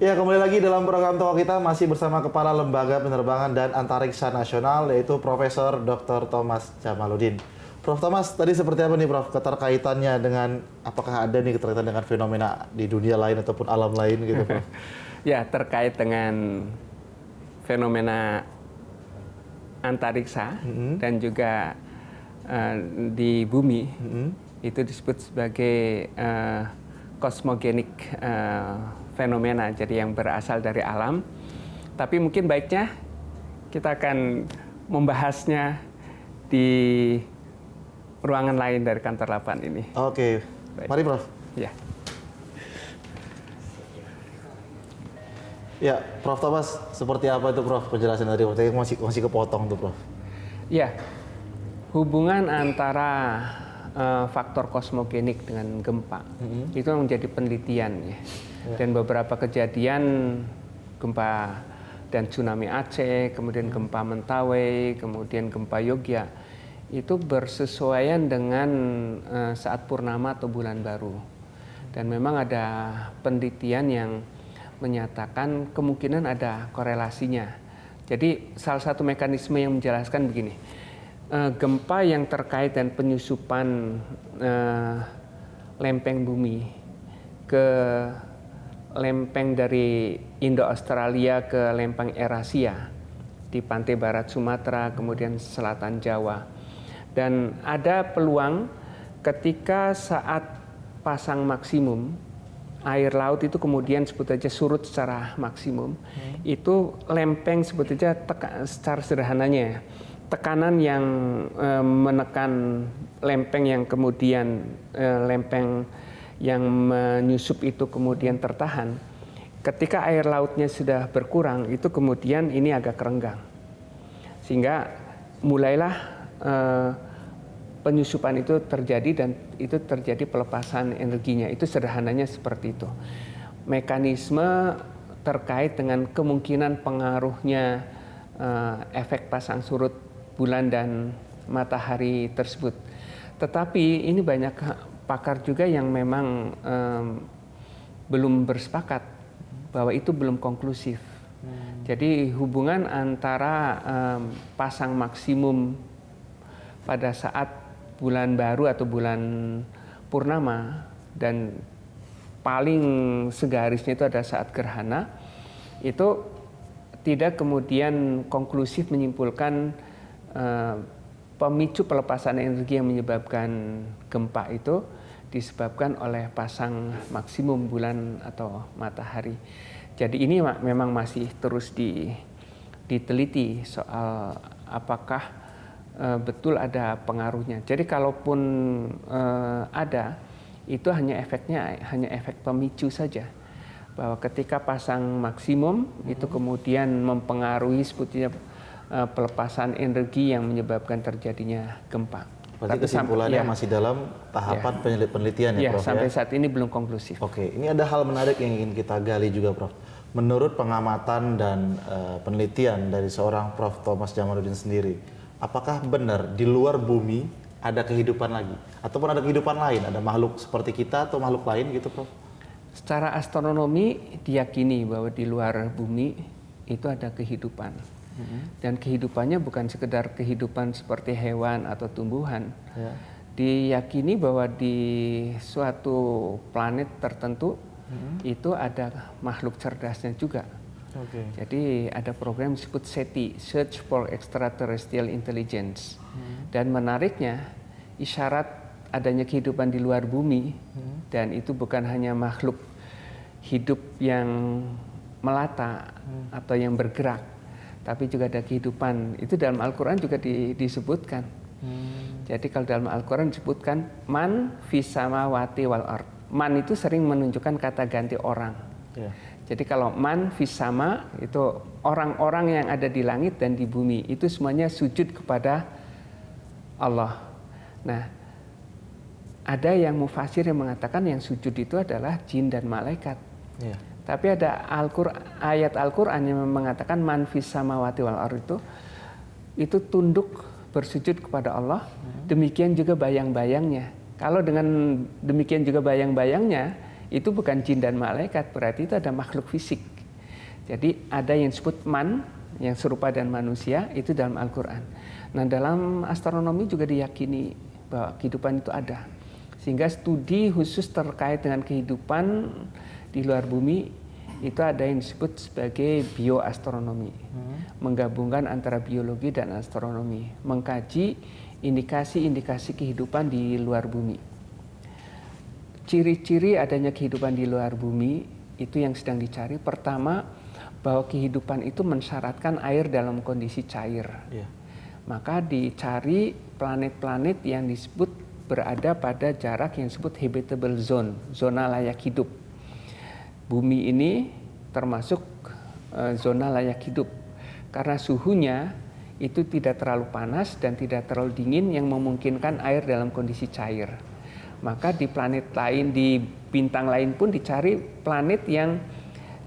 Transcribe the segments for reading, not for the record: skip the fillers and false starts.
Ya, kembali lagi dalam program Tokoh Kita masih bersama Kepala Lembaga Penerbangan dan Antariksa Nasional yaitu Profesor Dr. Thomas Djamaluddin. Prof. Thomas, tadi seperti apa nih Prof keterkaitannya dengan apakah ada nih keterkaitan dengan fenomena di dunia lain ataupun alam lain gitu Prof? Ya, terkait dengan fenomena antariksa dan juga di bumi itu disebut sebagai cosmogenic fenomena, jadi yang berasal dari alam. Tapi mungkin baiknya kita akan membahasnya di ruangan lain dari kantor 8 ini. Oke, baik. Mari Prof. Ya. Ya, Prof. Thomas, seperti apa itu Prof penjelasan tadi? Masih kepotong tuh Prof. Ya, hubungan antara faktor kosmogenik dengan gempa itu menjadi penelitian ya. Dan beberapa kejadian gempa dan tsunami Aceh, kemudian gempa Mentawai, kemudian gempa Yogyakarta itu bersesuaian dengan saat purnama atau bulan baru. Dan memang ada penelitian yang menyatakan kemungkinan ada korelasinya. Jadi salah satu mekanisme yang menjelaskan begini, gempa yang terkait dengan penyusupan lempeng bumi ke lempeng dari Indo-Australia ke lempeng Eurasia di pantai barat Sumatera, kemudian selatan Jawa. Dan ada peluang ketika saat pasang maksimum, air laut itu kemudian sebut aja surut secara maksimum, itu lempeng sebut aja secara sederhananya, tekanan yang menekan lempeng yang kemudian lempeng yang menyusup itu kemudian tertahan. Ketika air lautnya sudah berkurang, itu kemudian ini agak renggang. Sehingga mulailah penyusupan itu terjadi dan itu terjadi pelepasan energinya. Itu sederhananya seperti itu. Mekanisme terkait dengan kemungkinan pengaruhnya efek pasang surut bulan dan matahari tersebut. Tetapi ini banyak pakar juga yang memang belum bersepakat bahwa itu belum konklusif. Jadi hubungan antara pasang maksimum pada saat bulan baru atau bulan purnama dan paling segarisnya itu ada saat gerhana, itu tidak kemudian konklusif menyimpulkan pemicu pelepasan energi yang menyebabkan gempa itu disebabkan oleh pasang maksimum bulan atau matahari. Jadi ini memang masih terus diteliti soal apakah betul ada pengaruhnya. Jadi kalaupun ada, itu hanya efek pemicu saja. Bahwa ketika pasang maksimum itu kemudian mempengaruhi sebetulnya pelepasan energi yang menyebabkan terjadinya gempa. Berarti kesimpulannya masih dalam tahapan penelitian ya Prof? Sampai saat ini belum konklusif. Oke, ini ada hal menarik yang ingin kita gali juga Prof. Menurut pengamatan dan penelitian dari seorang Prof. Thomas Djamaluddin sendiri, apakah benar di luar bumi ada kehidupan lagi? Ataupun ada kehidupan lain, ada makhluk seperti kita atau makhluk lain gitu Prof? Secara astronomi diyakini bahwa di luar bumi itu ada kehidupan. Dan kehidupannya bukan sekedar kehidupan seperti hewan atau tumbuhan. Diyakini bahwa di suatu planet tertentu itu ada makhluk cerdasnya juga. Jadi ada program disebut SETI, Search for Extraterrestrial Intelligence. Dan menariknya, isyarat adanya kehidupan di luar bumi, dan itu bukan hanya makhluk hidup yang melata atau yang bergerak, tapi juga ada kehidupan. Itu dalam Al-Quran juga disebutkan. Jadi kalau dalam Al-Quran disebutkan man fis samawati wal ard. Man itu sering menunjukkan kata ganti orang. Jadi kalau man fis sama itu orang-orang yang ada di langit dan di bumi itu semuanya sujud kepada Allah. Nah, ada yang mufasir yang mengatakan yang sujud itu adalah jin dan malaikat. Tapi ada ayat Al-Quran yang mengatakan man fis samawati wal ard itu tunduk bersujud kepada Allah. Demikian juga bayang-bayangnya. Kalau dengan demikian juga bayang-bayangnya itu bukan jin dan malaikat, berarti itu ada makhluk fisik. Jadi ada yang disebut man, yang serupa dengan manusia, itu dalam Al-Quran. Nah, dalam astronomi juga diyakini bahwa kehidupan itu ada. Sehingga studi khusus terkait dengan kehidupan di luar bumi itu ada yang disebut sebagai bioastronomi. Menggabungkan antara biologi dan astronomi, mengkaji indikasi-indikasi kehidupan di luar bumi. Ciri-ciri adanya kehidupan di luar bumi itu yang sedang dicari. Pertama, bahwa kehidupan itu mensyaratkan air dalam kondisi cair. Yeah. Maka dicari planet-planet yang disebut berada pada jarak yang disebut habitable zone, zona layak hidup. Bumi ini termasuk zona layak hidup karena suhunya itu tidak terlalu panas dan tidak terlalu dingin yang memungkinkan air dalam kondisi cair. Maka di planet lain, di bintang lain pun dicari planet yang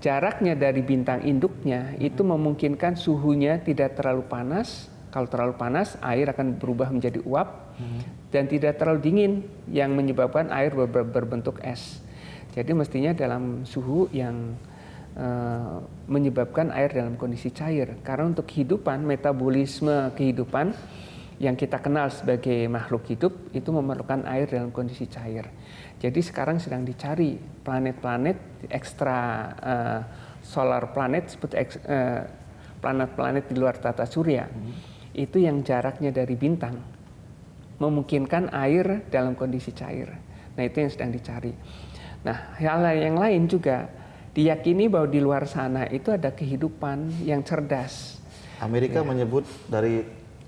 jaraknya dari bintang induknya itu memungkinkan suhunya tidak terlalu panas. Kalau terlalu panas, air akan berubah menjadi uap, dan tidak terlalu dingin yang menyebabkan air berbentuk es. Jadi mestinya dalam suhu yang menyebabkan air dalam kondisi cair. Karena untuk kehidupan, metabolisme kehidupan yang kita kenal sebagai makhluk hidup itu memerlukan air dalam kondisi cair. Jadi sekarang sedang dicari planet-planet ekstra solar planet, planet-planet di luar tata surya. Itu yang jaraknya dari bintang memungkinkan air dalam kondisi cair. Nah, itu yang sedang dicari. Nah, hal yang lain juga diyakini bahwa di luar sana itu ada kehidupan yang cerdas. Amerika menyebut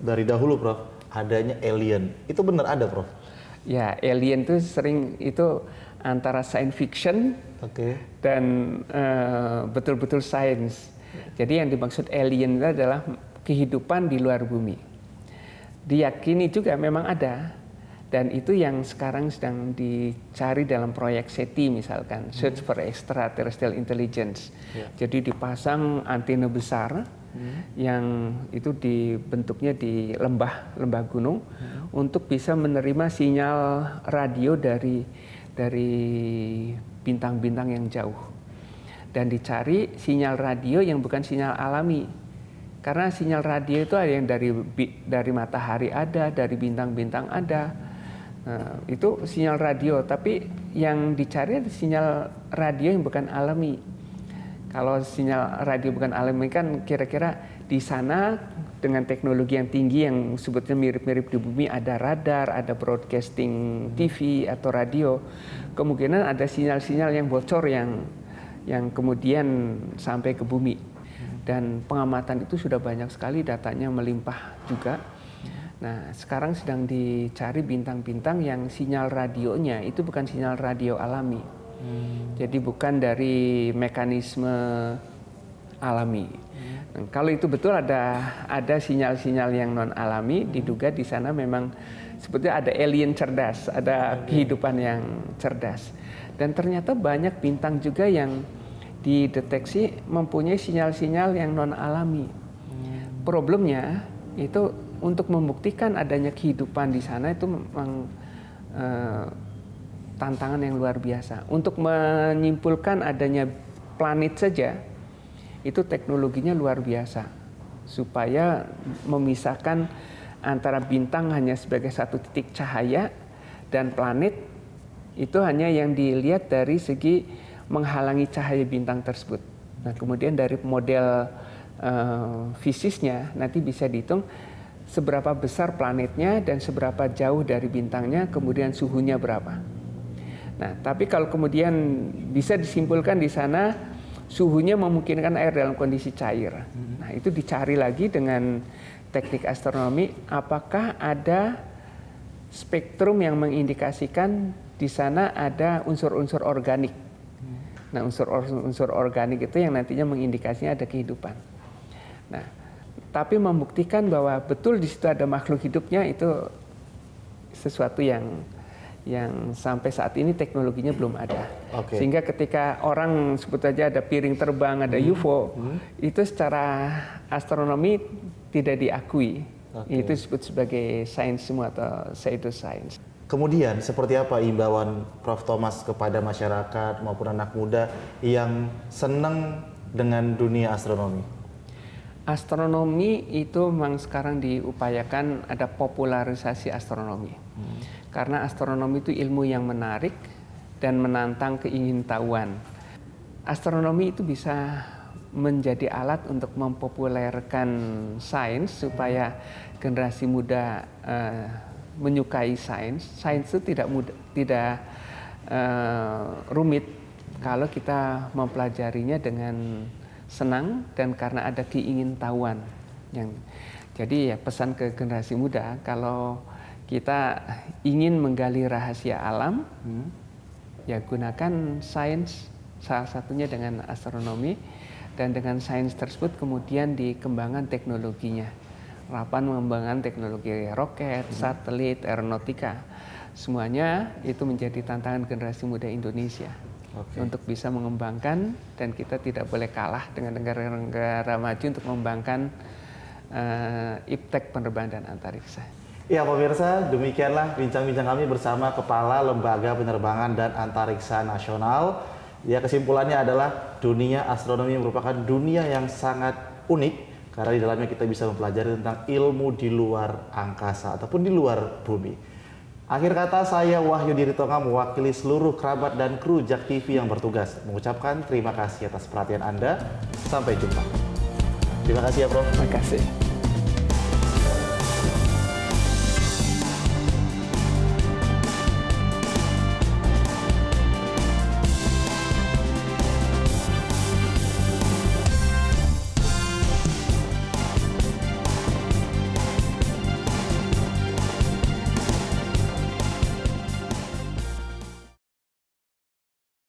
dari dahulu, Prof, adanya alien. Itu benar ada, Prof? Ya, alien itu sering itu antara science fiction dan betul-betul sains. Jadi yang dimaksud alien itu adalah kehidupan di luar bumi. Diyakini juga memang ada, dan itu yang sekarang sedang dicari dalam proyek SETI misalkan, Search for Extraterrestrial Intelligence. Jadi dipasang antena besar yang itu dibentuknya di lembah gunung untuk bisa menerima sinyal radio dari bintang-bintang yang jauh. Dan dicari sinyal radio yang bukan sinyal alami. Karena sinyal radio itu ada yang dari matahari ada, dari bintang-bintang ada. Itu sinyal radio, tapi yang dicari adalah sinyal radio yang bukan alami. Kalau sinyal radio bukan alami kan kira-kira di sana dengan teknologi yang tinggi yang sebetulnya mirip-mirip di bumi, ada radar, ada broadcasting TV atau radio. Kemungkinan ada sinyal-sinyal yang bocor yang kemudian sampai ke bumi. Dan pengamatan itu sudah banyak sekali, datanya melimpah juga. Nah, sekarang sedang dicari bintang-bintang yang sinyal radionya itu bukan sinyal radio alami. Jadi bukan dari mekanisme alami. Nah, kalau itu betul ada sinyal-sinyal yang non alami, diduga di sana memang sebetulnya ada alien cerdas, ada kehidupan yang cerdas. Dan ternyata banyak bintang juga yang dideteksi mempunyai sinyal-sinyal yang non-alami. Problemnya itu untuk membuktikan adanya kehidupan di sana itu memang tantangan yang luar biasa. Untuk menyimpulkan adanya planet saja, itu teknologinya luar biasa. Supaya memisahkan antara bintang hanya sebagai satu titik cahaya dan planet itu hanya yang dilihat dari segi menghalangi cahaya bintang tersebut. Nah, kemudian dari model fisisnya nanti bisa dihitung seberapa besar planetnya dan seberapa jauh dari bintangnya, kemudian suhunya berapa. Nah, tapi kalau kemudian bisa disimpulkan di sana suhunya memungkinkan air dalam kondisi cair. Nah, itu dicari lagi dengan teknik astronomi apakah ada spektrum yang mengindikasikan di sana ada unsur-unsur organik. Nah, unsur-unsur organik itu yang nantinya mengindikasinya ada kehidupan. Nah, tapi membuktikan bahwa betul di situ ada makhluk hidupnya itu sesuatu yang sampai saat ini teknologinya belum ada. Sehingga ketika orang sebut aja ada piring terbang, ada UFO, itu secara astronomi tidak diakui. Itu disebut sebagai sains semua atau pseudoscience. Kemudian seperti apa imbauan Prof. Thomas kepada masyarakat maupun anak muda yang senang dengan dunia astronomi? Astronomi itu memang sekarang diupayakan ada popularisasi astronomi. Karena astronomi itu ilmu yang menarik dan menantang keingintahuan. Astronomi itu bisa menjadi alat untuk mempopulerkan sains supaya generasi muda menyukai sains. Sains itu tidak rumit kalau kita mempelajarinya dengan senang dan karena ada keingintahuan. Jadi ya pesan ke generasi muda, kalau kita ingin menggali rahasia alam, ya gunakan sains, salah satunya dengan astronomi, dan dengan sains tersebut kemudian dikembangkan teknologinya. Harapan mengembangkan teknologi roket, satelit, aeronautika, semuanya itu menjadi tantangan generasi muda Indonesia. Untuk bisa mengembangkan, dan kita tidak boleh kalah dengan negara-negara maju untuk mengembangkan iptek penerbangan dan antariksa. Ya pemirsa, demikianlah bincang-bincang kami bersama Kepala Lembaga Penerbangan dan Antariksa Nasional. Ya, kesimpulannya adalah dunia astronomi merupakan dunia yang sangat unik karena di dalamnya kita bisa mempelajari tentang ilmu di luar angkasa ataupun di luar bumi. Akhir kata, saya Wahyu Diritonga mewakili seluruh kerabat dan kru JAK TV yang bertugas mengucapkan terima kasih atas perhatian Anda. Sampai jumpa. Terima kasih ya, Prof. Terima kasih.